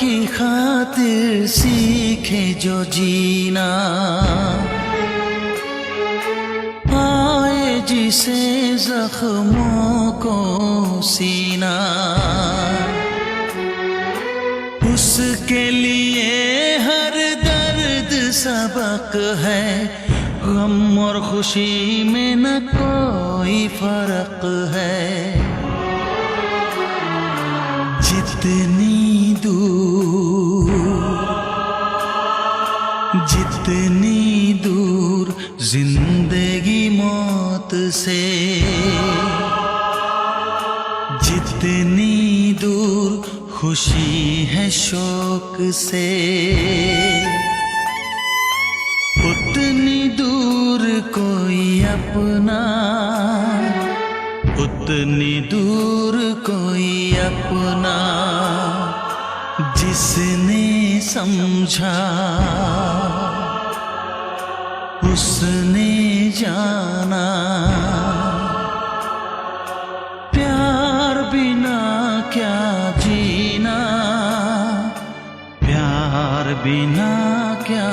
की खातिर सीखे जो जीना, आए जिसे जख्मों को सीना, उसके लिए हर दर्द सबक है, गम और खुशी में न कोई फर्क है। जितनी दूर जिंदगी मौत से, जितनी दूर खुशी है शोक से, उतनी दूर कोई अपना, उतनी दूर कोई अपना, जिसने समझा उसने जाना। प्यार बिना क्या जीना, प्यार बिना क्या